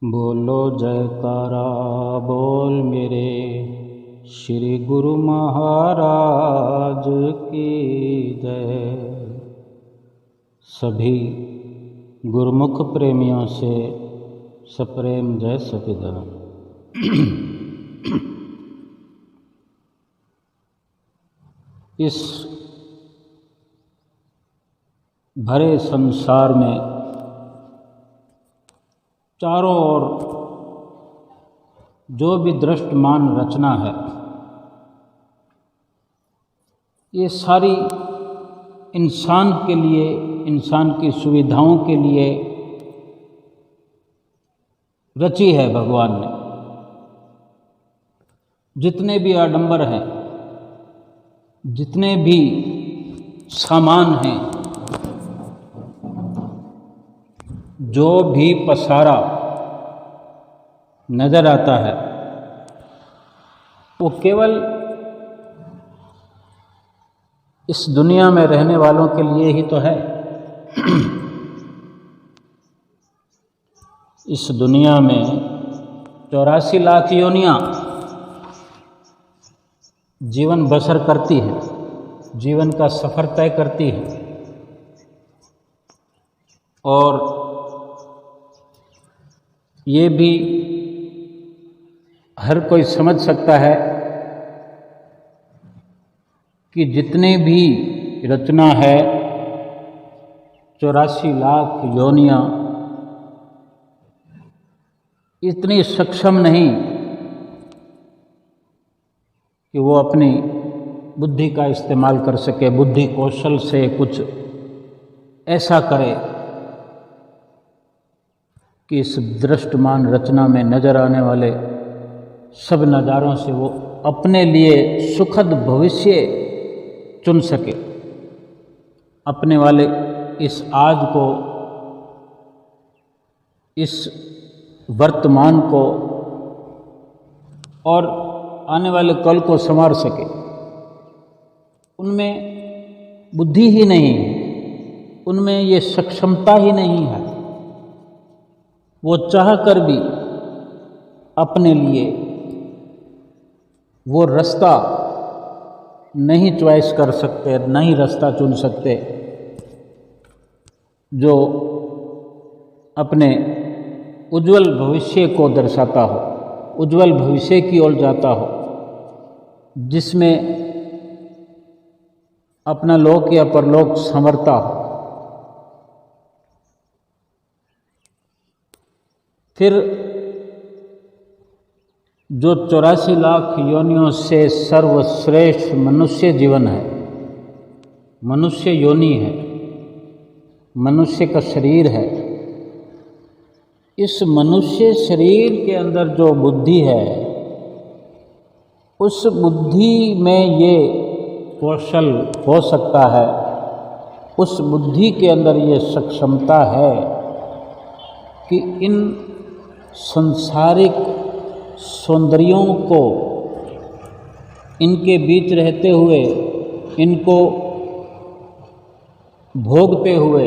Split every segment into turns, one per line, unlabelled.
बोलो जयकारा बोल मेरे श्री गुरु महाराज की जय। सभी गुरुमुख प्रेमियों से सप्रेम जय सतगुरु। इस भरे संसार में चारों ओर जो भी दृष्टमान रचना है, ये सारी इंसान के लिए, इंसान की सुविधाओं के लिए रची है भगवान ने। जितने भी आडंबर हैं, जितने भी सामान हैं, जो भी पसारा नज़र आता है, वो केवल इस दुनिया में रहने वालों के लिए ही तो है। इस दुनिया में 84 लाख योनियाँ जीवन बसर करती है, जीवन का सफ़र तय करती है। और ये भी हर कोई समझ सकता है कि जितने भी रचना है, 84 लाख योनियाँ इतनी सक्षम नहीं कि वो अपनी बुद्धि का इस्तेमाल कर सके, बुद्धि कौशल से कुछ ऐसा करे कि इस दृष्टमान रचना में नज़र आने वाले सब नज़ारों से वो अपने लिए सुखद भविष्य चुन सके, अपने वाले इस आज को, इस वर्तमान को और आने वाले कल को संवार सके। उनमें बुद्धि ही नहीं है, उनमें ये सक्षमता ही नहीं है। वो चाह कर भी अपने लिए वो रास्ता नहीं चॉइस कर सकते, नहीं रास्ता चुन सकते जो अपने उज्जवल भविष्य को दर्शाता हो, उज्जवल भविष्य की ओर जाता हो, जिसमें अपना लोक या परलोक संवरता हो। फिर जो 84 लाख योनियों से सर्वश्रेष्ठ मनुष्य जीवन है, मनुष्य योनि है, मनुष्य का शरीर है, इस मनुष्य शरीर के अंदर जो बुद्धि है, उस बुद्धि में ये कौशल हो सकता है, उस बुद्धि के अंदर ये सक्षमता है कि इन सांसारिक सौंदर्यों को, इनके बीच रहते हुए, इनको भोगते हुए,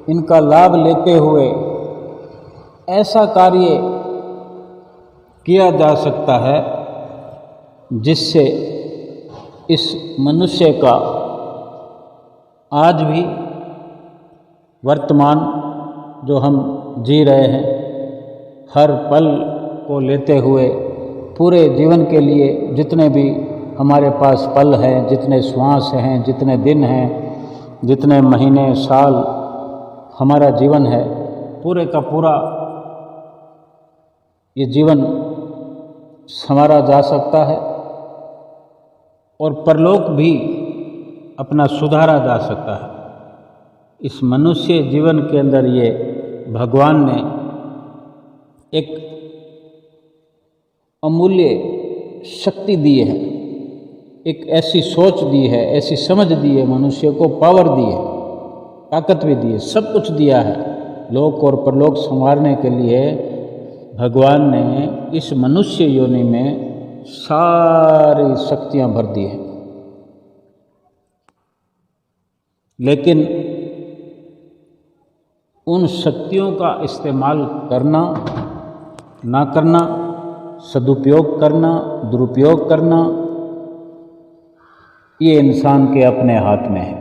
इनका लाभ लेते हुए ऐसा कार्य किया जा सकता है जिससे इस मनुष्य का आज भी वर्तमान जो हम जी रहे हैं, हर पल को लेते हुए पूरे जीवन के लिए जितने भी हमारे पास पल हैं, जितने श्वास हैं, जितने दिन हैं, जितने महीने साल हमारा जीवन है, पूरे का पूरा ये जीवन संवारा जा सकता है और परलोक भी अपना सुधारा जा सकता है। इस मनुष्य जीवन के अंदर ये भगवान ने एक अमूल्य शक्ति दी है, एक ऐसी सोच दी है, ऐसी समझ दी है, मनुष्य को पावर दी है, ताकत भी दी है, सब कुछ दिया है। लोक और परलोक संवारने के लिए भगवान ने इस मनुष्य योनि में सारी शक्तियां भर दी है। लेकिन उन शक्तियों का इस्तेमाल करना ना करना, सदुपयोग करना, दुरुपयोग करना, ये इंसान के अपने हाथ में है।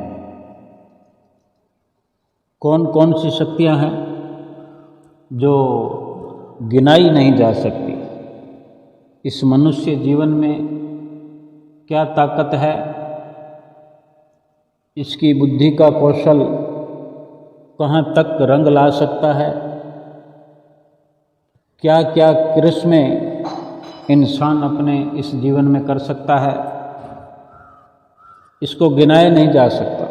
कौन कौन सी शक्तियां हैं जो गिनाई नहीं जा सकती। इस मनुष्य जीवन में क्या ताकत है, इसकी बुद्धि का कौशल कहाँ तक रंग ला सकता है, क्या क्या करिश्मे इंसान अपने इस जीवन में कर सकता है, इसको गिनाया नहीं जा सकता।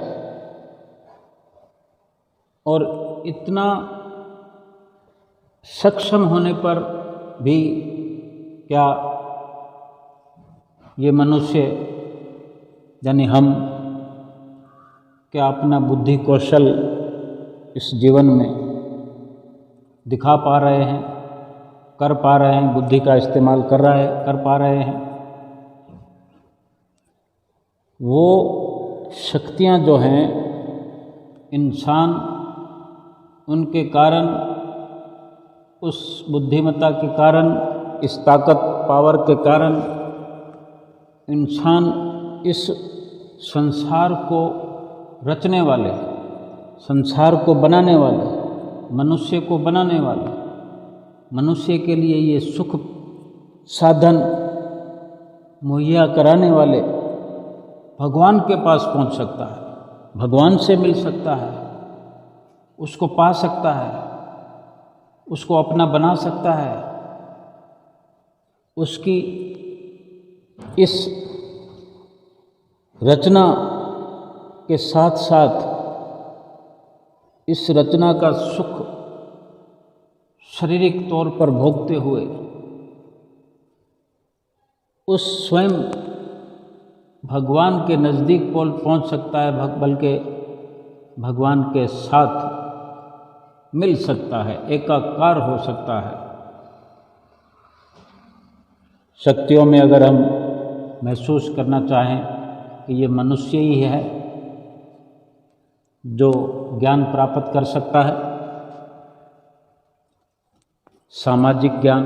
और इतना सक्षम होने पर भी क्या ये मनुष्य यानी हम क्या अपना बुद्धि कौशल इस जीवन में दिखा पा रहे हैं, कर पा रहे हैं, बुद्धि का इस्तेमाल कर पा रहे हैं। वो शक्तियां जो हैं इंसान उनके कारण, उस बुद्धिमत्ता के कारण, इस ताकत पावर के कारण इंसान इस संसार को रचने वाले, संसार को बनाने वाले, मनुष्य को बनाने वाले, मनुष्य के लिए ये सुख साधन मुहैया कराने वाले भगवान के पास पहुंच सकता है, भगवान से मिल सकता है, उसको पा सकता है, उसको अपना बना सकता है। उसकी इस रचना के साथ साथ इस रचना का सुख शारीरिक तौर पर भोगते हुए उस स्वयं भगवान के नज़दीक पहुंच सकता है, बल्कि भगवान के साथ मिल सकता है, एकाकार हो सकता है। शक्तियों में अगर हम महसूस करना चाहें कि ये मनुष्य ही है जो ज्ञान प्राप्त कर सकता है, सामाजिक ज्ञान,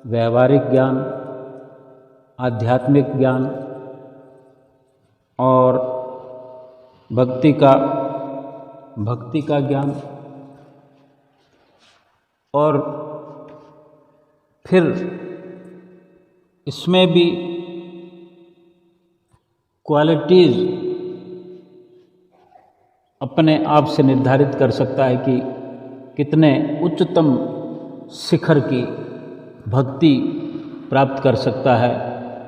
व्यवहारिक ज्ञान, आध्यात्मिक ज्ञान और भक्ति का ज्ञान, और फिर इसमें भी क्वालिटीज़ अपने आप से निर्धारित कर सकता है कि कितने उच्चतम शिखर की भक्ति प्राप्त कर सकता है।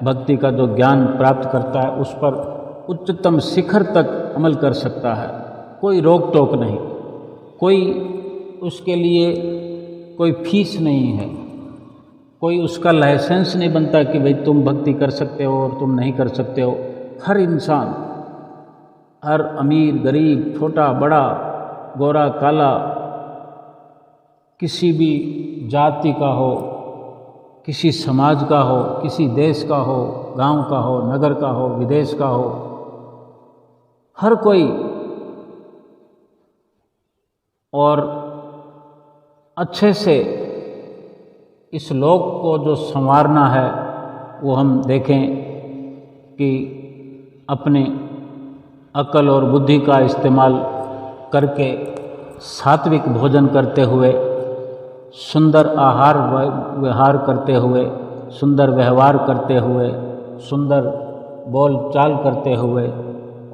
भक्ति का जो ज्ञान प्राप्त करता है उस पर उच्चतम शिखर तक अमल कर सकता है। कोई रोक टोक नहीं, कोई उसके लिए कोई फीस नहीं है, कोई उसका लाइसेंस नहीं बनता कि भाई तुम भक्ति कर सकते हो और तुम नहीं कर सकते हो। हर इंसान, हर अमीर गरीब, छोटा बड़ा, गोरा काला, किसी भी जाति का हो, किसी समाज का हो, किसी देश का हो, गांव का हो, नगर का हो, विदेश का हो, हर कोई। और अच्छे से इस लोक को जो संवारना है वो हम देखें कि अपने अकल और बुद्धि का इस्तेमाल करके सात्विक भोजन करते हुए, सुंदर आहार विहार करते हुए, सुंदर व्यवहार करते हुए, सुंदर बोल चाल करते हुए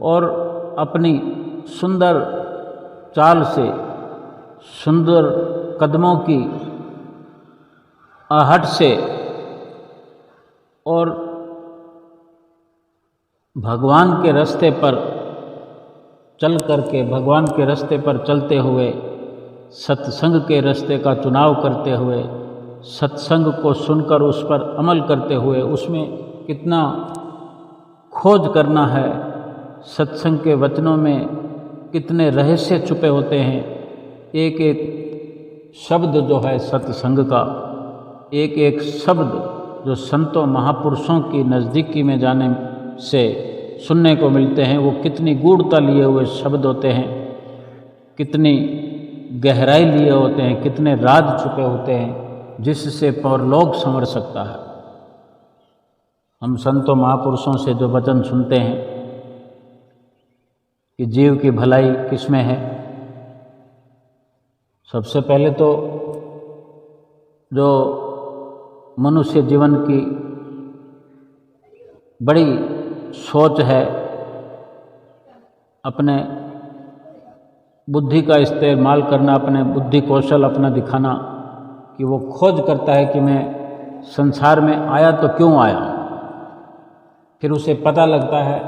और अपनी सुंदर चाल से, सुंदर कदमों की आहट से और भगवान के रास्ते पर चल करके, भगवान के रास्ते पर चलते हुए, सत्संग के रास्ते का चुनाव करते हुए, सत्संग को सुनकर उस पर अमल करते हुए, उसमें कितना खोज करना है, सत्संग के वचनों में कितने रहस्य छुपे होते हैं। एक एक शब्द जो है सत्संग का, एक एक शब्द जो संतों महापुरुषों की नज़दीकी में जाने से सुनने को मिलते हैं, वो कितनी गूढ़ता लिए हुए शब्द होते हैं, कितनी गहराई लिए होते हैं, कितने राज छुपे होते हैं। जिससे परलोक संवर सकता है। हम संतों महापुरुषों से जो वचन सुनते हैं कि जीव की भलाई किसमें है, सबसे पहले तो जो मनुष्य जीवन की बड़ी सोच है, अपने बुद्धि का इस्तेमाल करना, अपने बुद्धि कौशल अपना दिखाना, कि वो खोज करता है कि मैं संसार में आया तो क्यों आया। फिर उसे पता लगता है,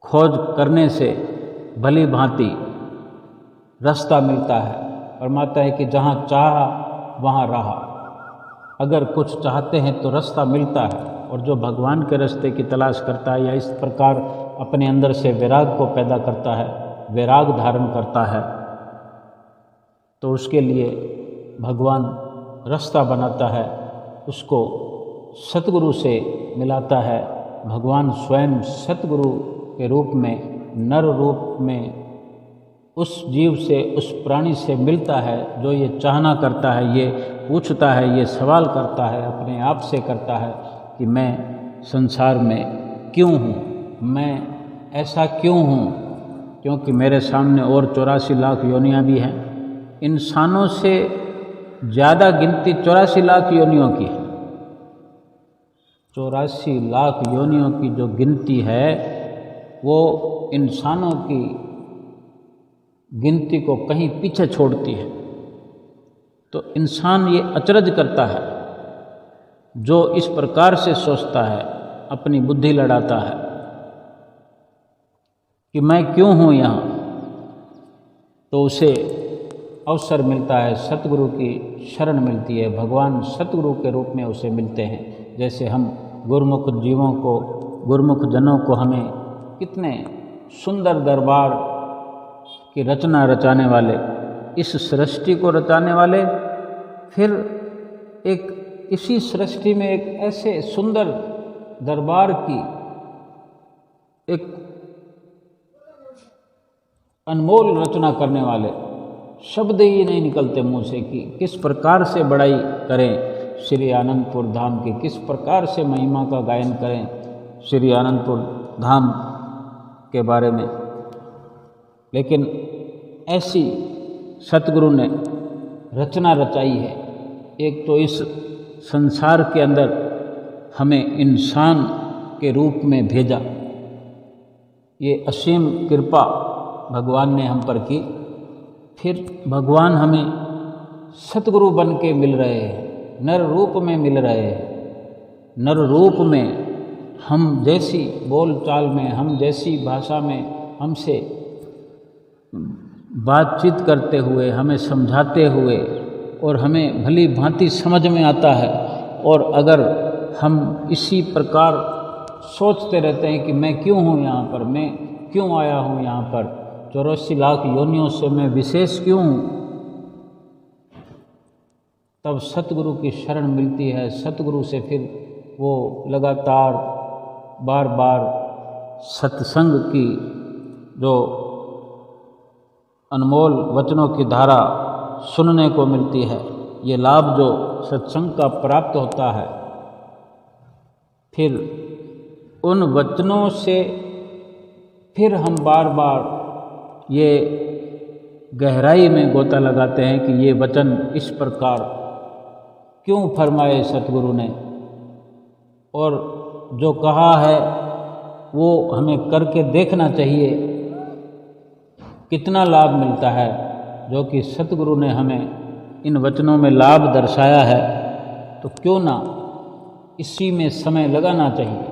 खोज करने से भली भांति रास्ता मिलता है। फरमाता है कि जहाँ चाहा वहाँ रहा। अगर कुछ चाहते हैं तो रास्ता मिलता है। और जो भगवान के रास्ते की तलाश करता है या इस प्रकार अपने अंदर से वैराग को पैदा करता है, वैराग धारण करता है, तो उसके लिए भगवान रास्ता बनाता है, उसको सतगुरु से मिलाता है। भगवान स्वयं सतगुरु के रूप में, नर रूप में उस जीव से, उस प्राणी से मिलता है जो ये चाहना करता है, ये पूछता है, ये सवाल करता है, अपने आप से करता है कि मैं संसार में क्यों हूँ, मैं ऐसा क्यों हूँ। क्योंकि मेरे सामने और 84 लाख योनियाँ भी हैं। इंसानों से ज़्यादा गिनती 84 लाख योनियों की है। 84 लाख योनियों की जो गिनती है वो इंसानों की गिनती को कहीं पीछे छोड़ती है। तो इंसान ये अचरज करता है, जो इस प्रकार से सोचता है, अपनी बुद्धि लड़ाता है कि मैं क्यों हूँ यहाँ, तो उसे अवसर मिलता है, सतगुरु की शरण मिलती है। भगवान सतगुरु के रूप में उसे मिलते हैं। जैसे हम गुरुमुख जीवों को, गुरुमुख जनों को हमें कितने सुंदर दरबार की रचना रचाने वाले, इस सृष्टि को रचाने वाले, फिर एक इसी सृष्टि में एक ऐसे सुंदर दरबार की एक अनमोल रचना करने वाले, शब्द ही नहीं निकलते मुँह से कि किस प्रकार से बड़ाई करें श्री आनंदपुर धाम की, किस प्रकार से महिमा का गायन करें श्री आनंदपुर धाम के बारे में। लेकिन ऐसी सतगुरु ने रचना रचाई है। एक तो इस संसार के अंदर हमें इंसान के रूप में भेजा, ये असीम कृपा भगवान ने हम पर की। फिर भगवान हमें सतगुरु बन के मिल रहे हैं, नर रूप में मिल रहे हैं। नर रूप में हम जैसी बोल चाल में, हम जैसी भाषा में हमसे बातचीत करते हुए, हमें समझाते हुए, और हमें भली भांति समझ में आता है। और अगर हम इसी प्रकार सोचते रहते हैं कि मैं क्यों हूँ यहाँ पर, मैं क्यों आया हूँ यहाँ पर, 84 लाख योनियों से मैं विशेष क्यों हूँ, तब सतगुरु की शरण मिलती है। सतगुरु से फिर वो लगातार बार बार सत्संग की जो अनमोल वचनों की धारा सुनने को मिलती है। ये लाभ जो सत्संग का प्राप्त होता है, फिर उन वचनों से फिर हम बार बार ये गहराई में गोता लगाते हैं कि ये वचन इस प्रकार क्यों फरमाए सतगुरु ने, और जो कहा है वो हमें करके देखना चाहिए, कितना लाभ मिलता है। जो कि सतगुरु ने हमें इन वचनों में लाभ दर्शाया है, तो क्यों ना इसी में समय लगाना चाहिए।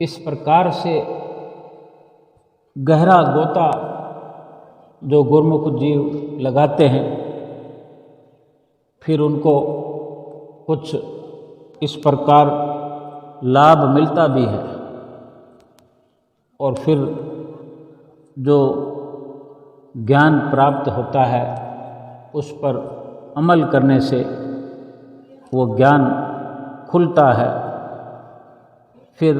इस प्रकार से गहरा गोता जो गुरुमुख जीव लगाते हैं, फिर उनको कुछ इस प्रकार लाभ मिलता भी है। और फिर जो ज्ञान प्राप्त होता है, उस पर अमल करने से वो ज्ञान खुलता है। फिर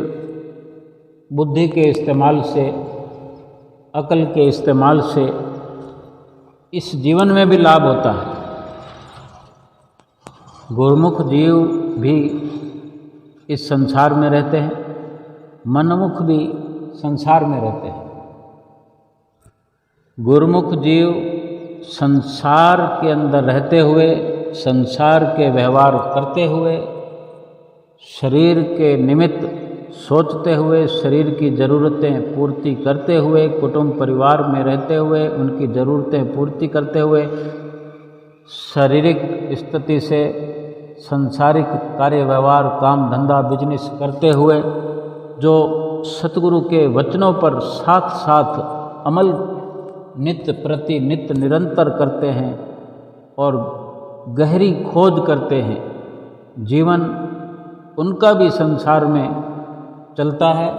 बुद्धि के इस्तेमाल से, अकल के इस्तेमाल से इस जीवन में भी लाभ होता है। गुरुमुख जीव भी इस संसार में रहते हैं, मनमुख भी संसार में रहते हैं। गुरुमुख जीव संसार के अंदर रहते हुए, संसार के व्यवहार करते हुए, शरीर के निमित्त सोचते हुए, शरीर की ज़रूरतें पूर्ति करते हुए, कुटुंब परिवार में रहते हुए उनकी ज़रूरतें पूर्ति करते हुए, शारीरिक स्थिति से सांसारिक कार्य व्यवहार, काम धंधा, बिजनेस करते हुए जो सतगुरु के वचनों पर साथ साथ अमल नित्य प्रति नित्य निरंतर करते हैं और गहरी खोज करते हैं, जीवन उनका भी संसार में चलता है।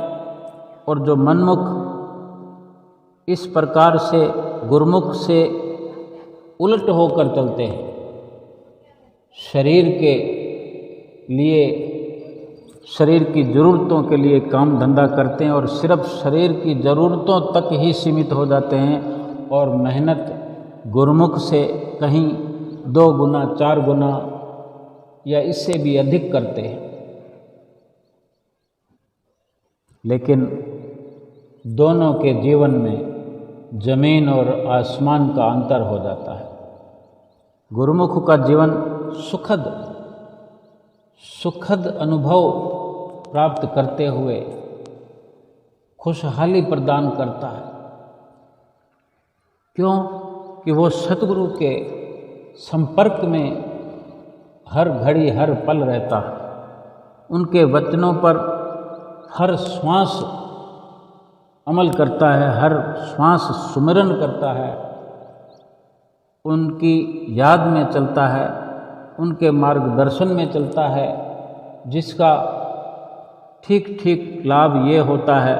और जो मनमुख इस प्रकार से गुरुमुख से उलट होकर चलते हैं, शरीर के लिए, शरीर की ज़रूरतों के लिए काम धंधा करते हैं और सिर्फ शरीर की ज़रूरतों तक ही सीमित हो जाते हैं और मेहनत गुरुमुख से कहीं 2 गुना 4 गुना या इससे भी अधिक करते हैं। लेकिन दोनों के जीवन में ज़मीन और आसमान का अंतर हो जाता है। गुरुमुख का जीवन सुखद अनुभव प्राप्त करते हुए खुशहाली प्रदान करता है। क्यों? कि वो सतगुरु के संपर्क में हर घड़ी हर पल रहता है, उनके वचनों पर हर श्वास अमल करता है, हर श्वास सुमिरन करता है, उनकी याद में चलता है, उनके मार्गदर्शन में चलता है, जिसका ठीक ठीक लाभ ये होता है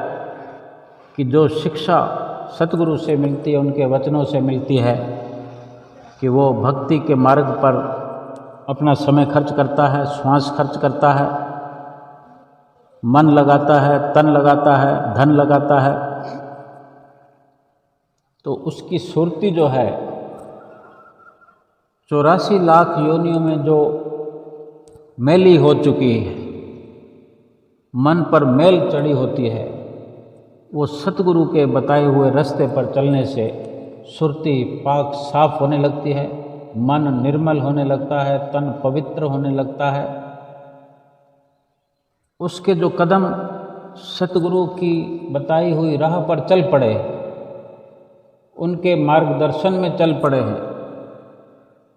कि जो शिक्षा सतगुरु से मिलती है, उनके वचनों से मिलती है, कि वो भक्ति के मार्ग पर अपना समय खर्च करता है, श्वास खर्च करता है, मन लगाता है, तन लगाता है, धन लगाता है, तो उसकी सुरती जो है 84 लाख योनियों में जो मैली हो चुकी है, मन पर मैल चढ़ी होती है, वो सतगुरु के बताए हुए रास्ते पर चलने से सुरती पाक साफ होने लगती है, मन निर्मल होने लगता है, तन पवित्र होने लगता है। उसके जो कदम सतगुरु की बताई हुई राह पर चल पड़े, उनके मार्गदर्शन में चल पड़े हैं,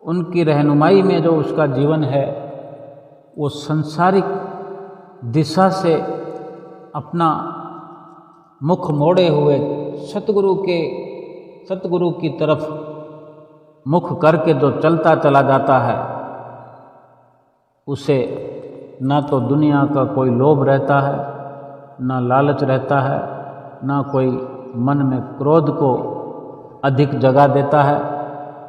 उनकी रहनुमाई में जो उसका जीवन है, वो संसारिक दिशा से अपना मुख मोड़े हुए सतगुरु की तरफ मुख करके जो चलता चला जाता है, उसे ना तो दुनिया का कोई लोभ रहता है, ना लालच रहता है, ना कोई मन में क्रोध को अधिक जगा देता है।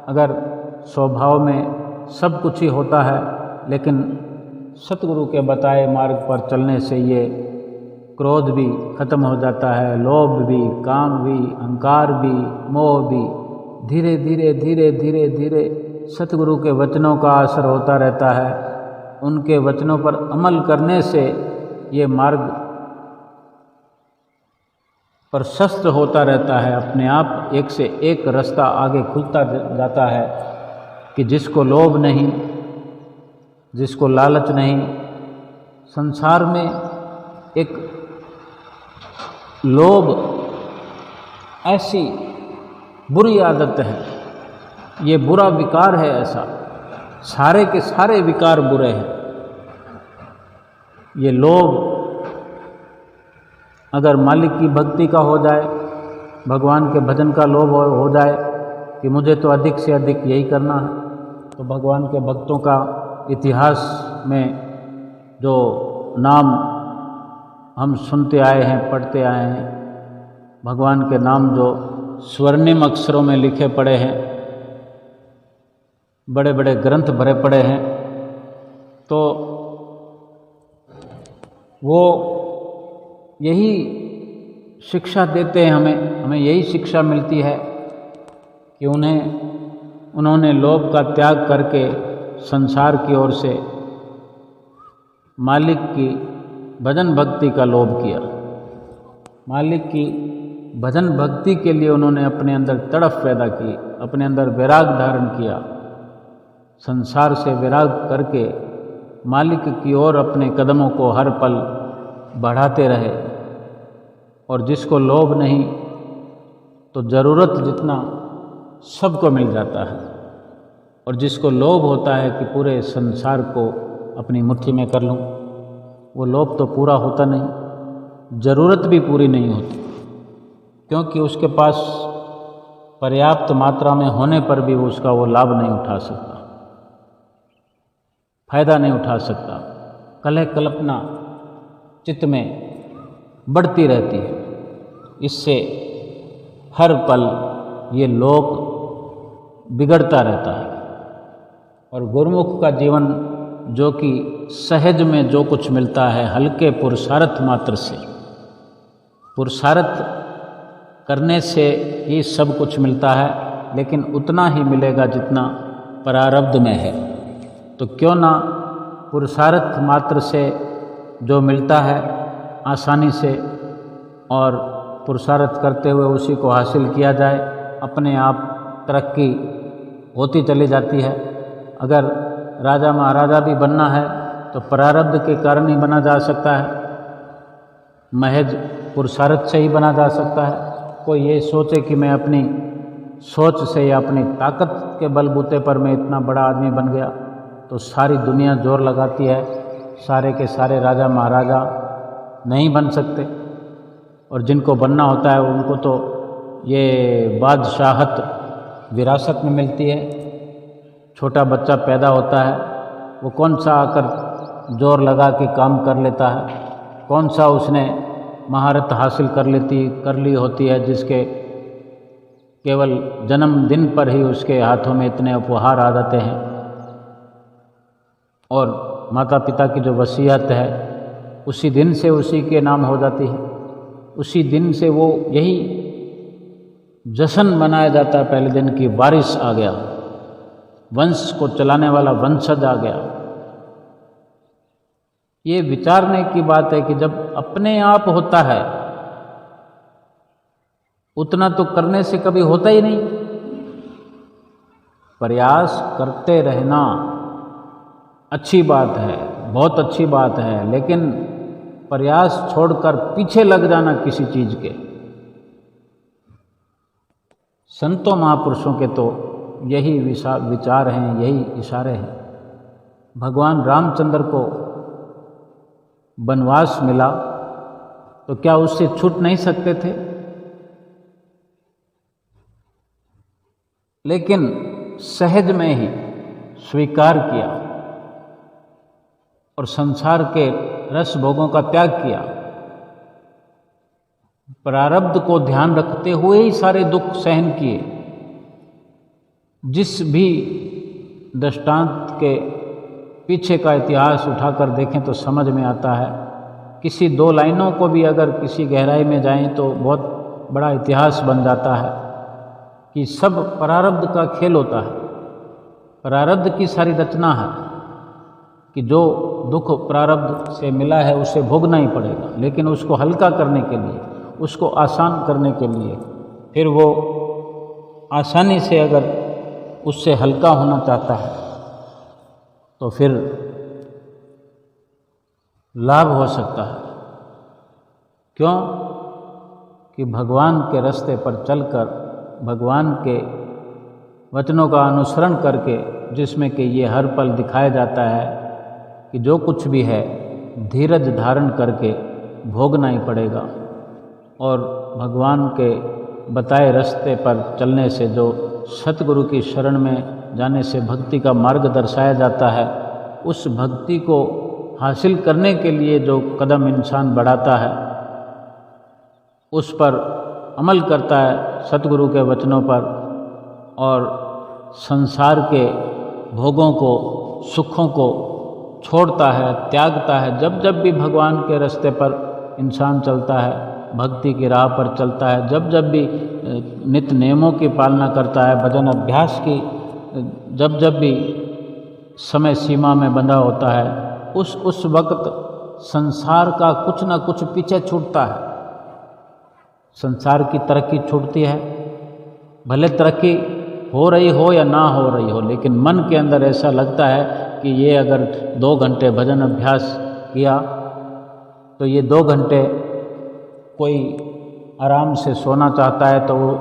अगर स्वभाव में सब कुछ ही होता है, लेकिन सतगुरु के बताए मार्ग पर चलने से ये क्रोध भी खत्म हो जाता है, लोभ भी, काम भी, अहंकार भी, मोह भी धीरे धीरे धीरे धीरे धीरे सतगुरु के वचनों का असर होता रहता है। उनके वचनों पर अमल करने से ये मार्ग प्रशस्त होता रहता है, अपने आप एक से एक रास्ता आगे खुलता जाता है कि जिसको लोभ नहीं, जिसको लालच नहीं। संसार में एक लोभ ऐसी बुरी आदत है, ये बुरा विकार है, ऐसा सारे के सारे विकार बुरे हैं। ये लोभ अगर मालिक की भक्ति का हो जाए, भगवान के भजन का लोभ हो जाए कि मुझे तो अधिक से अधिक यही करना है, तो भगवान के भक्तों का इतिहास में जो नाम हम सुनते आए हैं, पढ़ते आए हैं, भगवान के नाम जो स्वर्णिम अक्षरों में लिखे पड़े हैं, बड़े बड़े ग्रंथ भरे पड़े हैं, तो वो यही शिक्षा देते हैं हमें यही शिक्षा मिलती है कि उन्होंने लोभ का त्याग करके संसार की ओर से मालिक की भजन भक्ति का लोभ किया। मालिक की भजन भक्ति के लिए उन्होंने अपने अंदर तड़फ पैदा की, अपने अंदर वैराग धारण किया। संसार से वैराग करके मालिक की ओर अपने कदमों को हर पल बढ़ाते रहे। और जिसको लोभ नहीं तो ज़रूरत जितना सबको मिल जाता है, और जिसको लोभ होता है कि पूरे संसार को अपनी मुट्ठी में कर लूं, वो लोभ तो पूरा होता नहीं, ज़रूरत भी पूरी नहीं होती, क्योंकि उसके पास पर्याप्त मात्रा में होने पर भी उसका वो लाभ नहीं उठा सकता, फायदा नहीं उठा सकता। कलह कल्पना चित्त में बढ़ती रहती है। इससे हर पल ये लोक बिगड़ता रहता है। और गुरुमुख का जीवन जो कि सहज में जो कुछ मिलता है, हल्के पुरुषार्थ मात्र से, पुरुषार्थ करने से ही सब कुछ मिलता है, लेकिन उतना ही मिलेगा जितना प्रारब्ध में है। तो क्यों ना पुरुषार्थ मात्र से जो मिलता है आसानी से, और पुरुषार्थ करते हुए उसी को हासिल किया जाए, अपने आप तरक्की होती चली जाती है। अगर राजा महाराजा भी बनना है तो प्रारब्ध के कारण ही बना जा सकता है, महज पुरुषार्थ से ही बना जा सकता है। कोई ये सोचे कि मैं अपनी सोच से या अपनी ताकत के बलबूते पर मैं इतना बड़ा आदमी बन गया, तो सारी दुनिया जोर लगाती है, सारे के सारे राजा महाराजा नहीं बन सकते। और जिनको बनना होता है उनको तो ये बादशाहत विरासत में मिलती है। छोटा बच्चा पैदा होता है, वो कौन सा आकर जोर लगा के काम कर लेता है, कौन सा उसने महारत हासिल कर ली होती है, जिसके केवल जन्मदिन पर ही उसके हाथों में इतने उपहार आ जाते हैं। और माता पिता की जो वसीयत है उसी दिन से उसी के नाम हो जाती है, उसी दिन से वो यही जश्न मनाया जाता है पहले दिन की, वारिस आ गया, वंश को चलाने वाला वंशज आ गया। ये विचारने की बात है कि जब अपने आप होता है उतना तो करने से कभी होता ही नहीं। प्रयास करते रहना अच्छी बात है, बहुत अच्छी बात है, लेकिन प्रयास छोड़कर पीछे लग जाना किसी चीज के, संतों महापुरुषों के तो यही विचार हैं, यही इशारे हैं। भगवान रामचंद्र को वनवास मिला तो क्या उससे छूट नहीं सकते थे? लेकिन सहज में ही स्वीकार किया और संसार के रस भोगों का त्याग किया। प्रारब्ध को ध्यान रखते हुए ही सारे दुख सहन किए। जिस भी दृष्टांत के पीछे का इतिहास उठाकर देखें तो समझ में आता है। किसी दो लाइनों को भी अगर किसी गहराई में जाएं तो बहुत बड़ा इतिहास बन जाता है कि सब प्रारब्ध का खेल होता है। प्रारब्ध की सारी रचना है कि जो दुख प्रारब्ध से मिला है उसे भोगना ही पड़ेगा, लेकिन उसको हल्का करने के लिए, उसको आसान करने के लिए, फिर वो आसानी से अगर उससे हल्का होना चाहता है तो फिर लाभ हो सकता है। क्यों? कि भगवान के रास्ते पर चलकर, भगवान के वचनों का अनुसरण करके, जिसमें कि ये हर पल दिखाया जाता है कि जो कुछ भी है धीरज धारण करके भोगना ही पड़ेगा। और भगवान के बताए रास्ते पर चलने से, जो सतगुरु की शरण में जाने से भक्ति का मार्ग दर्शाया जाता है, उस भक्ति को हासिल करने के लिए जो कदम इंसान बढ़ाता है, उस पर अमल करता है सतगुरु के वचनों पर, और संसार के भोगों को, सुखों को छोड़ता है, त्यागता है। जब जब भी भगवान के रास्ते पर इंसान चलता है, भक्ति की राह पर चलता है, जब जब भी नित्य नियमों की पालना करता है, भजन अभ्यास की जब जब भी समय सीमा में बंधा होता है, उस वक्त संसार का कुछ ना कुछ पीछे छूटता है। संसार की तरक्की छूटती है, भले तरक्की हो रही हो या ना हो रही हो, लेकिन मन के अंदर ऐसा लगता है कि ये अगर 2 घंटे भजन अभ्यास किया तो ये 2 घंटे कोई आराम से सोना चाहता है तो वो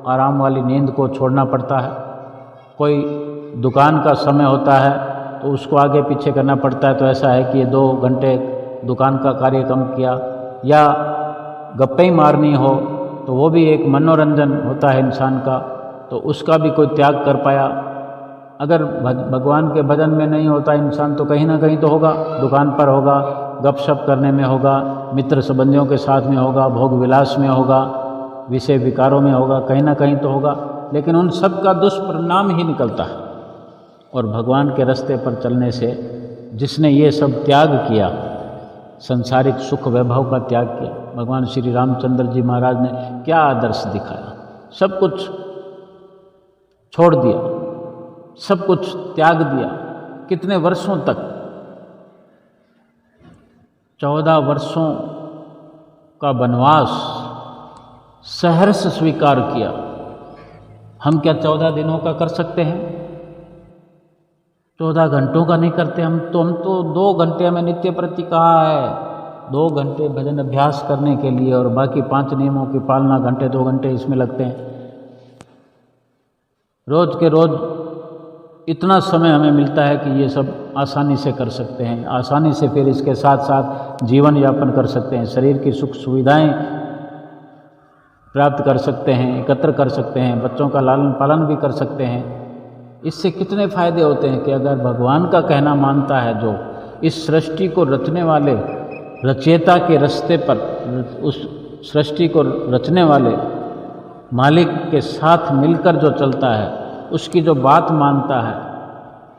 आराम वाली नींद को छोड़ना पड़ता है। कोई दुकान का समय होता है तो उसको आगे पीछे करना पड़ता है। तो ऐसा है कि ये 2 घंटे दुकान का कार्य कम किया, या गप्पे ही मारनी हो तो वो भी एक मनोरंजन होता है इंसान का, तो उसका भी कोई त्याग कर पाया। अगर भगवान के भजन में नहीं होता इंसान तो कहीं ना कहीं तो होगा, दुकान पर होगा, गपशप करने में होगा, मित्र संबंधियों के साथ में होगा, भोग विलास में होगा, विषय विकारों में होगा, कहीं ना कहीं तो होगा, लेकिन उन सब का दुष्परिणाम ही निकलता है। और भगवान के रास्ते पर चलने से जिसने ये सब त्याग किया, संसारिक सुख वैभव का त्याग किया, भगवान श्री रामचंद्र जी महाराज ने क्या आदर्श दिखाया, सब कुछ छोड़ दिया, सब कुछ त्याग दिया। कितने वर्षों तक, 14 वर्षों का वनवास सहर्ष स्वीकार किया। हम क्या 14 दिनों का कर सकते हैं? 14 घंटों का नहीं करते हम तो 2 घंटे हमें नित्य प्रति कहा है, 2 घंटे भजन अभ्यास करने के लिए, और बाकी 5 नियमों की पालना घंटे 2 घंटे इसमें लगते हैं। रोज के रोज इतना समय हमें मिलता है कि ये सब आसानी से कर सकते हैं, आसानी से फिर इसके साथ साथ जीवन यापन कर सकते हैं, शरीर की सुख सुविधाएं प्राप्त कर सकते हैं, एकत्र कर सकते हैं, बच्चों का लालन पालन भी कर सकते हैं। इससे कितने फायदे होते हैं कि अगर भगवान का कहना मानता है, जो इस सृष्टि को रचने वाले रचयिता के रास्ते पर, उस सृष्टि को रचने वाले मालिक के साथ मिलकर जो चलता है, उसकी जो बात मानता है।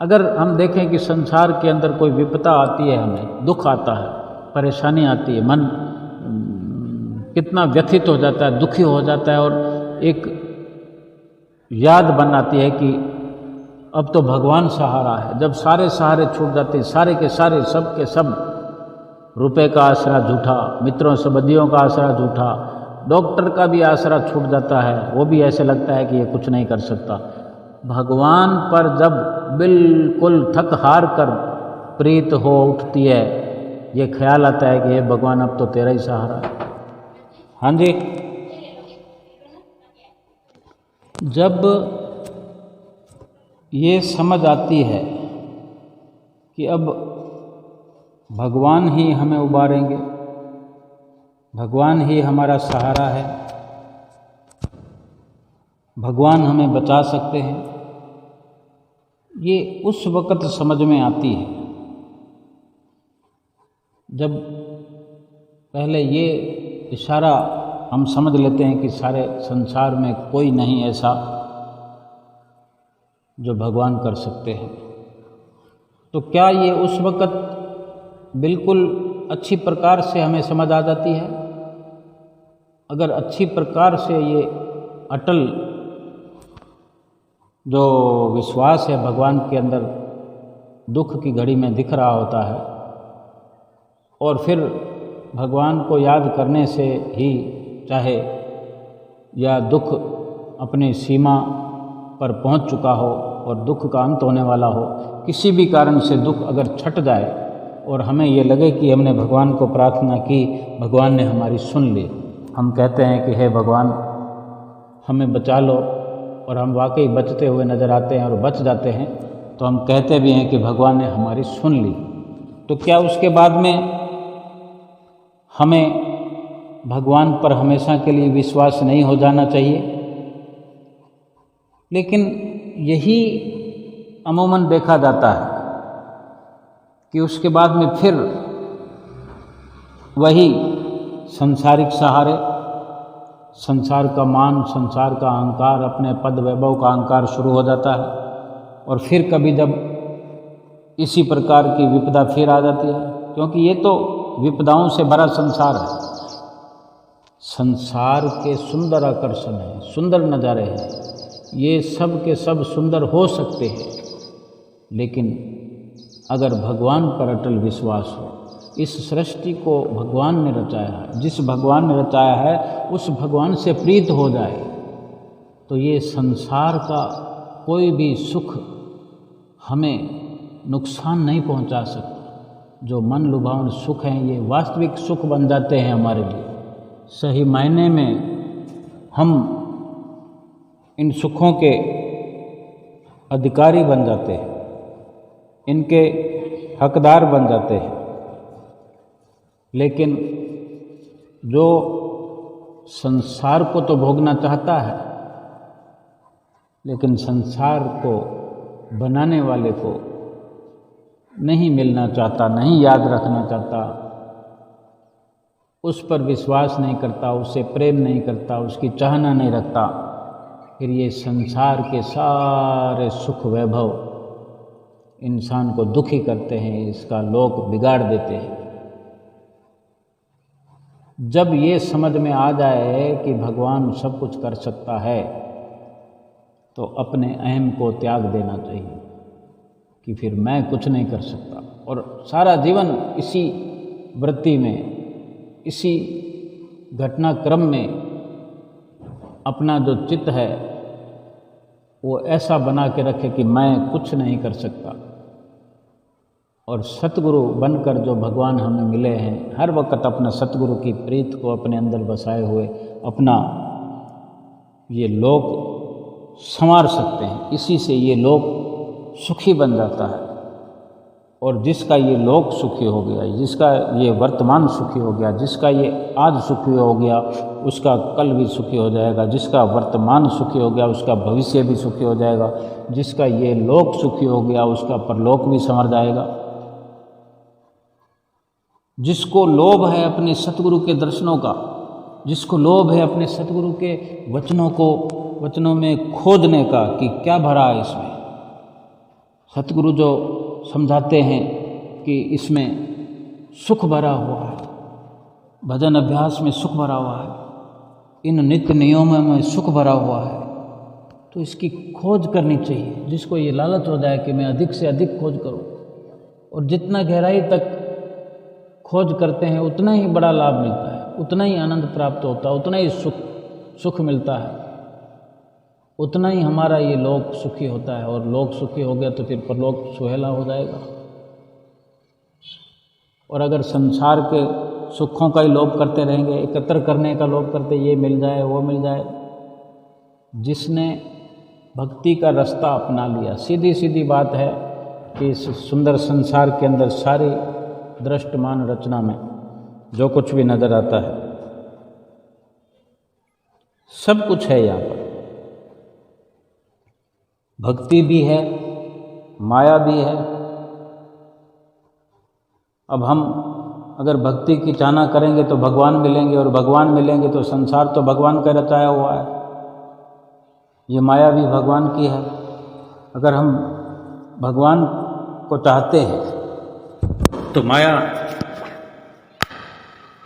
अगर हम देखें कि संसार के अंदर कोई विपदा आती है, हमें दुख आता है, परेशानी आती है, मन कितना व्यथित हो जाता है, दुखी हो जाता है, और एक याद बन आती है कि अब तो भगवान सहारा है। जब सारे सहारे छूट जाते हैं, सारे के सारे, सब के सब, रुपए का आसरा झूठा, मित्रों संबंधियों का आसरा झूठा, डॉक्टर का भी आसरा छूट जाता है, वो भी ऐसे लगता है कि ये कुछ नहीं कर सकता। भगवान पर जब बिल्कुल थक हार कर प्रीत हो उठती है, ये ख्याल आता है कि हे भगवान, अब तो तेरा ही सहारा है। हाँ जी, जब ये समझ आती है कि अब भगवान ही हमें उबारेंगे, भगवान ही हमारा सहारा है, भगवान हमें बचा सकते हैं, ये उस वक़्त समझ में आती है जब पहले ये इशारा हम समझ लेते हैं कि सारे संसार में कोई नहीं ऐसा जो भगवान कर सकते हैं। तो क्या ये उस वक़्त बिल्कुल अच्छी प्रकार से हमें समझ आ जाती है? अगर अच्छी प्रकार से ये अटल जो विश्वास है भगवान के अंदर दुख की घड़ी में दिख रहा होता है, और फिर भगवान को याद करने से ही चाहे या दुख अपनी सीमा पर पहुंच चुका हो और दुख का अंत होने वाला हो, किसी भी कारण से दुख अगर छट जाए और हमें ये लगे कि हमने भगवान को प्रार्थना की, भगवान ने हमारी सुन ली, हम कहते हैं कि हे भगवान हमें बचा लो, और हम वाकई बचते हुए नज़र आते हैं और बच जाते हैं, तो हम कहते भी हैं कि भगवान ने हमारी सुन ली। तो क्या उसके बाद में हमें भगवान पर हमेशा के लिए विश्वास नहीं हो जाना चाहिए? लेकिन यही अमूमन देखा जाता है कि उसके बाद में फिर वही संसारिक सहारे, संसार का मान, संसार का अहंकार, अपने पद वैभव का अहंकार शुरू हो जाता है, और फिर कभी जब इसी प्रकार की विपदा फिर आ जाती है, क्योंकि ये तो विपदाओं से भरा संसार है। संसार के सुंदर आकर्षण हैं, सुंदर नज़ारे हैं, ये सब के सब सुंदर हो सकते हैं, लेकिन अगर भगवान पर अटल विश्वास हो, इस सृष्टि को भगवान ने रचाया है, जिस भगवान ने रचाया है उस भगवान से प्रीत हो जाए तो ये संसार का कोई भी सुख हमें नुकसान नहीं पहुंचा सकता। जो मन लुभावन सुख हैं ये वास्तविक सुख बन जाते हैं हमारे लिए। सही मायने में हम इन सुखों के अधिकारी बन जाते हैं, इनके हकदार बन जाते हैं। लेकिन जो संसार को तो भोगना चाहता है, लेकिन संसार को बनाने वाले को नहीं मिलना चाहता, नहीं याद रखना चाहता, उस पर विश्वास नहीं करता, उससे प्रेम नहीं करता, उसकी चाहना नहीं रखता, फिर ये संसार के सारे सुख वैभव इंसान को दुखी करते हैं, इसका लोक बिगाड़ देते हैं। जब ये समझ में आ जाए कि भगवान सब कुछ कर सकता है तो अपने अहम को त्याग देना चाहिए कि फिर मैं कुछ नहीं कर सकता, और सारा जीवन इसी वृत्ति में, इसी घटनाक्रम में अपना जो चित्त है वो ऐसा बना के रखे कि मैं कुछ नहीं कर सकता। और सतगुरु बनकर जो भगवान हमें मिले हैं, हर वक्त अपना सतगुरु की प्रीत को अपने अंदर बसाए हुए अपना ये लोक संवार सकते हैं। इसी से ये लोक सुखी बन जाता है, और जिसका ये लोक सुखी हो गया, जिसका ये वर्तमान सुखी हो गया, जिसका ये आज सुखी हो गया उसका कल भी सुखी हो जाएगा, जिसका वर्तमान सुखी हो गया उसका भविष्य भी सुखी हो जाएगा, जिसका ये लोक सुखी हो गया उसका परलोक भी संवर जाएगा। जिसको लोभ है अपने सतगुरु के दर्शनों का, जिसको लोभ है अपने सतगुरु के वचनों में खोदने का कि क्या भरा है इसमें, सतगुरु जो समझाते हैं कि इसमें सुख भरा हुआ है, भजन अभ्यास में सुख भरा हुआ है, इन नित्य नियमों में सुख भरा हुआ है, तो इसकी खोज करनी चाहिए। जिसको ये लालच हो जाए कि मैं अधिक से अधिक खोज करूं, और जितना गहराई तक खोज करते हैं उतना ही बड़ा लाभ मिलता है, उतना ही आनंद प्राप्त होता है, उतना ही सुख मिलता है, उतना ही हमारा ये लोक सुखी होता है। और लोक सुखी हो गया तो फिर परलोक सुहेला हो जाएगा। और अगर संसार के सुखों का ही लोभ करते रहेंगे, एकत्र करने का लोभ करते, ये मिल जाए वो मिल जाए, जिसने भक्ति का रास्ता अपना लिया, सीधी सीधी बात है कि इस सुंदर संसार के अंदर सारी दृष्टमान रचना में जो कुछ भी नजर आता है सब कुछ है। यहाँ पर भक्ति भी है, माया भी है। अब हम अगर भक्ति की चाहना करेंगे तो भगवान मिलेंगे, और भगवान मिलेंगे तो संसार तो भगवान का रचाया हुआ है, ये माया भी भगवान की है। अगर हम भगवान को चाहते हैं तो माया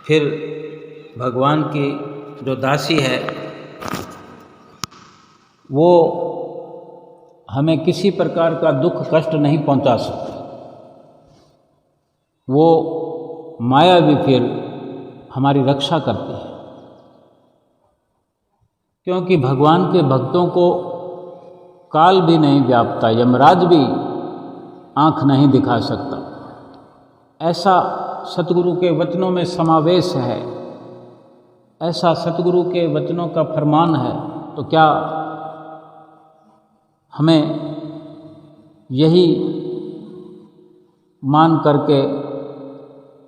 फिर भगवान की जो दासी है वो हमें किसी प्रकार का दुख कष्ट नहीं पहुंचा सकती। वो माया भी फिर हमारी रक्षा करती है, क्योंकि भगवान के भक्तों को काल भी नहीं व्यापता, यमराज भी आंख नहीं दिखा सकता। ऐसा सतगुरु के वचनों में समावेश है, ऐसा सतगुरु के वचनों का फरमान है। तो क्या हमें यही मान करके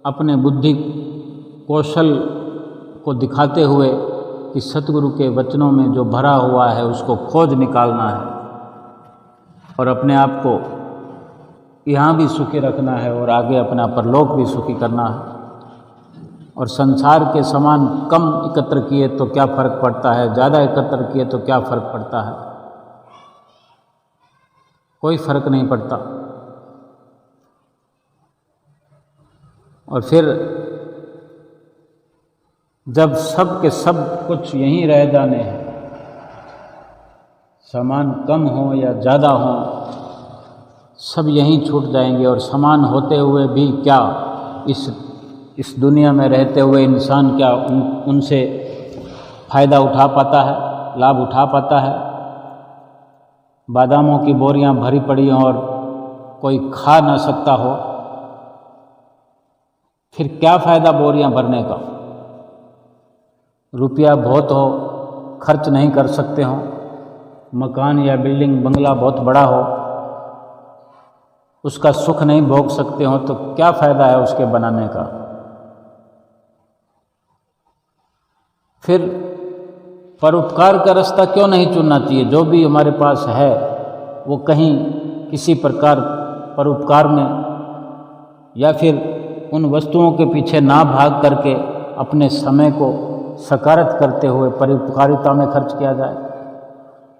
अपने बुद्धि कौशल को दिखाते हुए कि सतगुरु के वचनों में जो भरा हुआ है उसको खोज निकालना है, और अपने आप को यहाँ भी सुखी रखना है और आगे अपना परलोक भी सुखी करना है। और संसार के सामान कम एकत्र किए तो क्या फर्क पड़ता है, ज़्यादा एकत्र किए तो क्या फर्क पड़ता है, कोई फर्क नहीं पड़ता। और फिर जब सब के सब कुछ यहीं रह जाने हैं, सामान कम हो या ज़्यादा हो, सब यहीं छूट जाएंगे और समान होते हुए भी क्या इस दुनिया में रहते हुए इंसान क्या उनसे फ़ायदा उठा पाता है, लाभ उठा पाता है। बादामों की बोरियां भरी पड़ी हों और कोई खा ना सकता हो, फिर क्या फ़ायदा बोरियां भरने का। रुपया बहुत हो, खर्च नहीं कर सकते हो, मकान या बिल्डिंग बंगला बहुत बड़ा हो, उसका सुख नहीं भोग सकते हो, तो क्या फ़ायदा है उसके बनाने का। फिर परोपकार का रास्ता क्यों नहीं चुनना चाहिए। जो भी हमारे पास है वो कहीं किसी प्रकार परोपकार में या फिर उन वस्तुओं के पीछे ना भाग करके अपने समय को सकारत करते हुए परोपकारिता में खर्च किया जाए।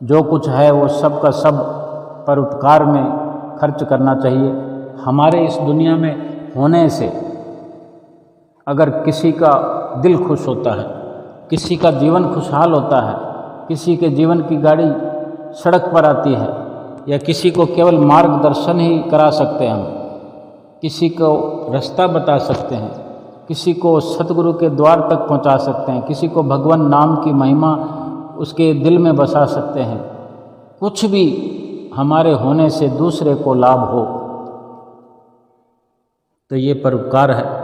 जो कुछ है वो सब का सब परोपकार में खर्च करना चाहिए। हमारे इस दुनिया में होने से अगर किसी का दिल खुश होता है, किसी का जीवन खुशहाल होता है, किसी के जीवन की गाड़ी सड़क पर आती है, या किसी को केवल मार्गदर्शन ही करा सकते हैं हम, किसी को रास्ता बता सकते हैं, किसी को सतगुरु के द्वार तक पहुंचा सकते हैं, किसी को भगवान नाम की महिमा उसके दिल में बसा सकते हैं, कुछ भी हमारे होने से दूसरे को लाभ हो, तो ये परोपकार है।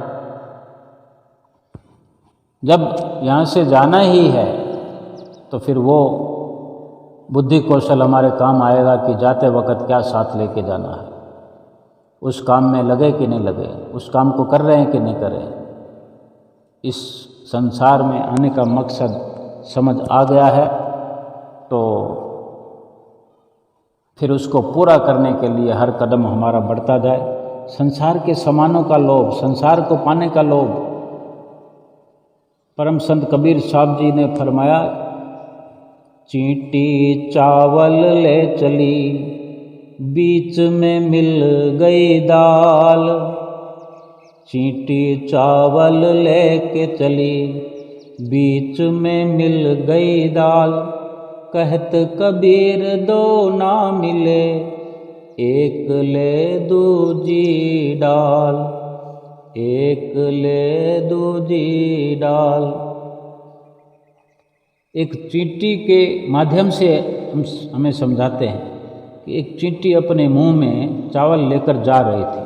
जब यहाँ से जाना ही है तो फिर वो बुद्धि कौशल हमारे काम आएगा कि जाते वक्त क्या साथ लेके जाना है, उस काम में लगे कि नहीं लगे, उस काम को कर रहे हैं कि नहीं कर रहे हैं। इस संसार में आने का मकसद समझ आ गया है तो फिर उसको पूरा करने के लिए हर कदम हमारा बढ़ता जाए। संसार के सामानों का लोभ, संसार को पाने का लोभ। परम संत कबीर साहब जी ने फरमाया, चींटी चावल ले चली, बीच में मिल गई दाल। चींटी चावल लेके चली, बीच में मिल गई दाल। कहत कबीर दो ना मिले, एक ले दूजी डाल, एक ले दूजी डाल। एक चींटी के माध्यम से हमें समझाते हैं कि एक चींटी अपने मुंह में चावल लेकर जा रही थी।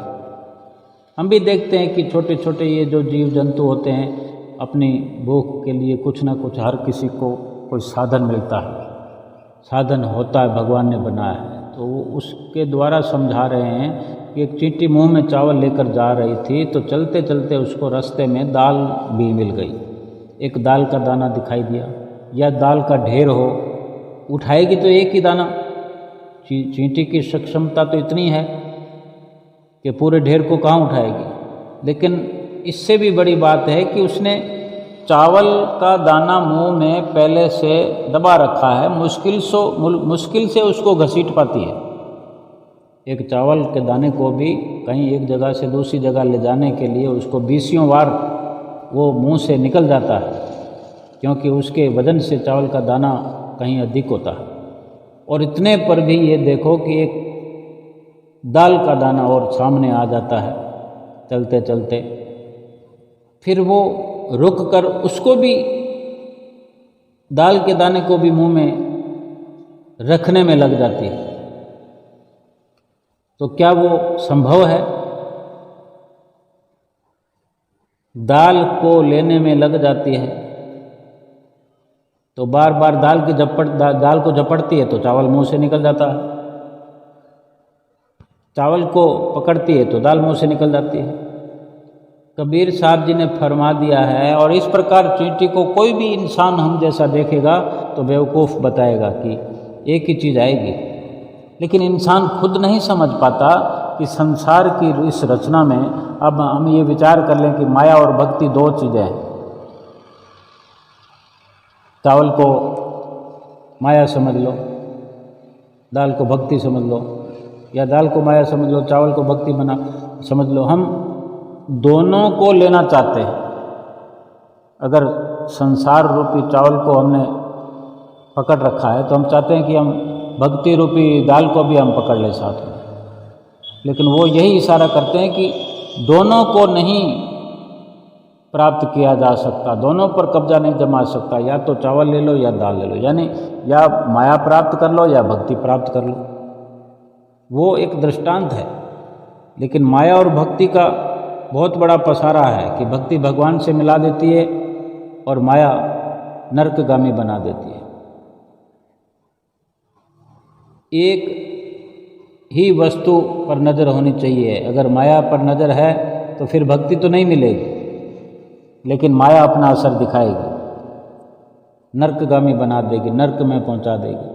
हम भी देखते हैं कि छोटे छोटे ये जो जीव जंतु होते हैं, अपनी भूख के लिए कुछ ना कुछ हर किसी को कोई साधन मिलता है, साधन होता है, भगवान ने बनाया है। तो वो उसके द्वारा समझा रहे हैं कि एक चींटी मुंह में चावल लेकर जा रही थी, तो चलते चलते उसको रास्ते में दाल भी मिल गई। एक दाल का दाना दिखाई दिया, या दाल का ढेर हो, उठाएगी तो एक ही दाना। चींटी की सक्षमता तो इतनी है कि पूरे ढेर को कहाँ उठाएगी। लेकिन इससे भी बड़ी बात है कि उसने चावल का दाना मुंह में पहले से दबा रखा है, मुश्किल से उसको घसीट पाती है। एक चावल के दाने को भी कहीं एक जगह से दूसरी जगह ले जाने के लिए उसको 20 बार वो मुंह से निकल जाता है, क्योंकि उसके वजन से चावल का दाना कहीं अधिक होता है। और इतने पर भी ये देखो कि एक दाल का दाना और सामने आ जाता है चलते चलते। फिर वो रुक कर उसको भी, दाल के दाने को भी मुंह में रखने में लग जाती है। तो क्या वो संभव है? दाल को लेने में लग जाती है तो बार बार दाल को झपटती है तो चावल मुंह से निकल जाता है, चावल को पकड़ती है तो दाल मुंह से निकल जाती है। कबीर साहब जी ने फरमा दिया है। और इस प्रकार चींटी को कोई भी इंसान हम जैसा देखेगा तो बेवकूफ़ बताएगा कि एक ही चीज़ आएगी। लेकिन इंसान खुद नहीं समझ पाता कि संसार की इस रचना में, अब हम ये विचार कर लें कि माया और भक्ति दो चीज़ें हैं। चावल को माया समझ लो, दाल को भक्ति समझ लो, या दाल को माया समझ लो, चावल को भक्ति बना समझ लो। हम दोनों को लेना चाहते हैं। अगर संसार रूपी चावल को हमने पकड़ रखा है तो हम चाहते हैं कि हम भक्ति रूपी दाल को भी हम पकड़ लें साथ में। लेकिन वो यही इशारा करते हैं कि दोनों को नहीं प्राप्त किया जा सकता, दोनों पर कब्जा नहीं जमा सकता, या तो चावल ले लो या दाल ले लो, यानी या माया प्राप्त कर लो या भक्ति प्राप्त कर लो। वो एक दृष्टांत है, लेकिन माया और भक्ति का बहुत बड़ा पसारा है कि भक्ति भगवान से मिला देती है और माया नरकगामी बना देती है। एक ही वस्तु पर नज़र होनी चाहिए। अगर माया पर नज़र है तो फिर भक्ति तो नहीं मिलेगी, लेकिन माया अपना असर दिखाएगी, नरकगामी बना देगी, नरक में पहुंचा देगी।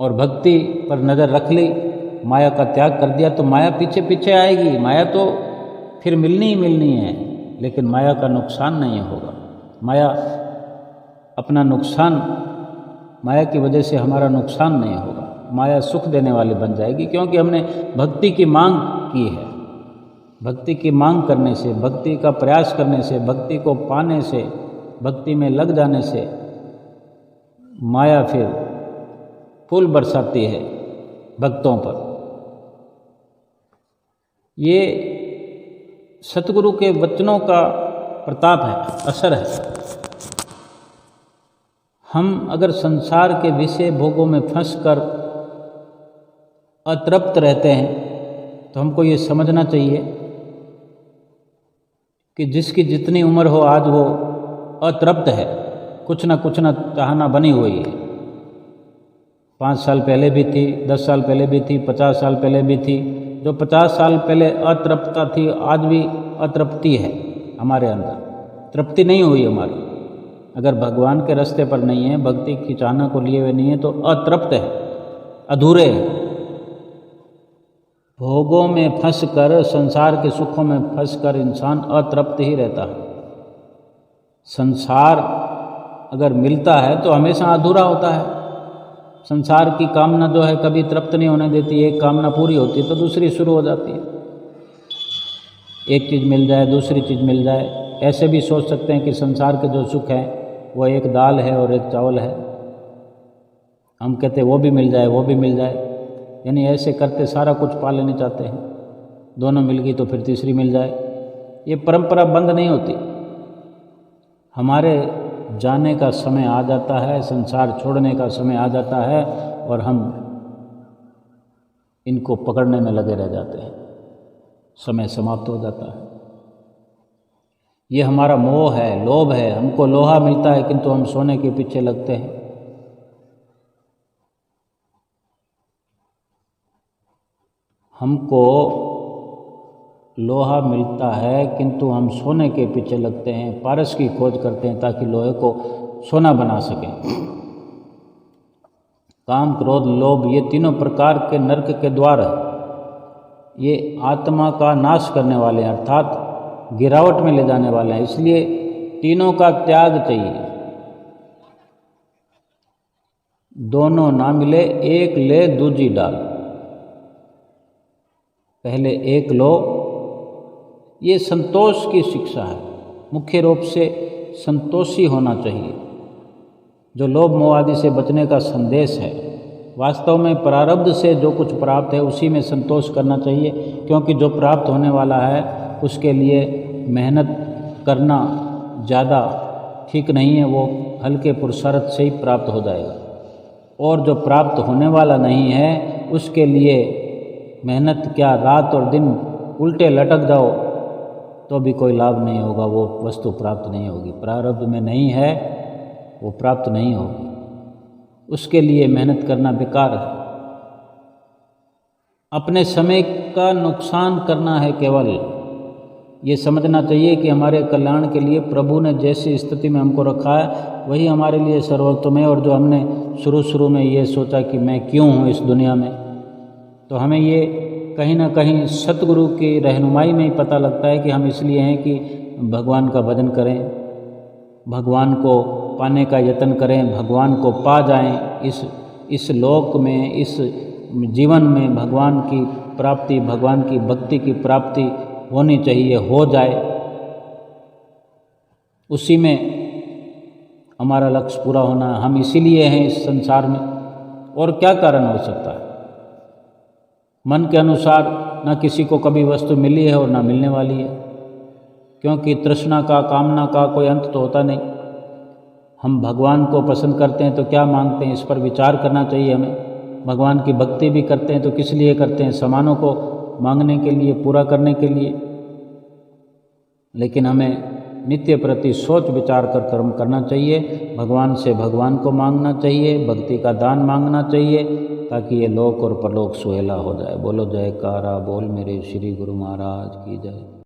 और भक्ति पर नज़र रख ली, माया का त्याग कर दिया तो माया पीछे पीछे आएगी। माया तो फिर मिलनी ही मिलनी है, लेकिन माया का नुकसान नहीं होगा। माया अपना नुकसान, माया की वजह से हमारा नुकसान नहीं होगा। माया सुख देने वाली बन जाएगी, क्योंकि हमने भक्ति की मांग की है। भक्ति की मांग करने से, भक्ति का प्रयास करने से, भक्ति को पाने से, भक्ति में लग जाने से माया फिर फूल बरसाती है भक्तों पर। ये सतगुरु के वचनों का प्रताप है, असर है। हम अगर संसार के विषय भोगों में फंसकर अतृप्त रहते हैं तो हमको ये समझना चाहिए कि जिसकी जितनी उम्र हो आज वो अतृप्त है, कुछ ना चाहना बनी हुई है। 5 साल पहले भी थी, 10 साल पहले भी थी, 50 साल पहले भी थी। जो 50 साल पहले अतृप्तता थी, आज भी अतृप्ति है हमारे अंदर, तृप्ति नहीं हुई हमारी। अगर भगवान के रास्ते पर नहीं है, भक्ति की चाहना को लिए हुए नहीं है, तो अतृप्त है, अधूरे है। भोगों में फंसकर, संसार के सुखों में फंसकर इंसान अतृप्त ही रहता है। संसार अगर मिलता है तो हमेशा अधूरा होता है। संसार की कामना जो है कभी तृप्त नहीं होने देती। एक कामना पूरी होती है तो दूसरी शुरू हो जाती है। एक चीज़ मिल जाए, दूसरी चीज़ मिल जाए। ऐसे भी सोच सकते हैं कि संसार के जो सुख हैं वो एक दाल है और एक चावल है। हम कहते हैं वो भी मिल जाए, वो भी मिल जाए, यानी ऐसे करते सारा कुछ पा लेना चाहते हैं। दोनों मिल गई तो फिर तीसरी मिल जाए। ये परंपरा बंद नहीं होती। हमारे जाने का समय आ जाता है, संसार छोड़ने का समय आ जाता है और हम इनको पकड़ने में लगे रह जाते हैं। समय समाप्त हो जाता है। ये हमारा मोह है, लोभ है। हमको लोहा मिलता है किंतु हम सोने के पीछे लगते हैं। हमको लोहा मिलता है किंतु हम सोने के पीछे लगते हैं, पारस की खोज करते हैं ताकि लोहे को सोना बना सकें। काम, क्रोध, लोभ, ये तीनों प्रकार के नरक के द्वार हैं। ये आत्मा का नाश करने वाले हैं, अर्थात गिरावट में ले जाने वाले हैं। इसलिए तीनों का त्याग चाहिए। दोनों ना मिले, एक ले दूजी डाल। पहले एक लो, ये संतोष की शिक्षा है। मुख्य रूप से संतोषी होना चाहिए, जो लोभ मोह आदि से बचने का संदेश है। वास्तव में प्रारब्ध से जो कुछ प्राप्त है उसी में संतोष करना चाहिए, क्योंकि जो प्राप्त होने वाला है उसके लिए मेहनत करना ज़्यादा ठीक नहीं है। वो हल्के पुरुषार्थ से ही प्राप्त हो जाएगा। और जो प्राप्त होने वाला नहीं है उसके लिए मेहनत क्या, रात और दिन उल्टे लटक जाओ तो भी कोई लाभ नहीं होगा, वो वस्तु प्राप्त नहीं होगी। प्रारब्ध में नहीं है वो प्राप्त नहीं होगी, उसके लिए मेहनत करना बेकार है। अपने समय का नुकसान करना है केवल। ये समझना चाहिए कि हमारे कल्याण के लिए प्रभु ने जैसी स्थिति में हमको रखा है वही हमारे लिए सर्वोत्तम है। और जो हमने शुरू में ये सोचा कि मैं क्यों हूँ इस दुनिया में, तो हमें ये कहीं ना कहीं सतगुरु की रहनुमाई में ही पता लगता है कि हम इसलिए हैं कि भगवान का भजन करें, भगवान को पाने का यत्न करें, भगवान को पा जाएं। इस लोक में, इस जीवन में भगवान की प्राप्ति, भगवान की भक्ति की प्राप्ति होनी चाहिए, हो जाए। उसी में हमारा लक्ष्य पूरा होना। हम इसीलिए हैं इस संसार में, और क्या कारण हो सकता है। मन के अनुसार न किसी को कभी वस्तु मिली है और न मिलने वाली है, क्योंकि तृष्णा का, कामना का कोई अंत तो होता नहीं। हम भगवान को पसंद करते हैं तो क्या मांगते हैं, इस पर विचार करना चाहिए हमें। भगवान की भक्ति भी करते हैं तो किस लिए करते हैं, सामानों को मांगने के लिए, पूरा करने के लिए। लेकिन हमें नित्य प्रति सोच विचार कर कर्म करना चाहिए। भगवान से भगवान को मांगना चाहिए, भक्ति का दान मांगना चाहिए, ताकि ये लोक और परलोक सुहेला हो जाए। बोलो जयकारा बोल मेरे श्री गुरु महाराज की जय।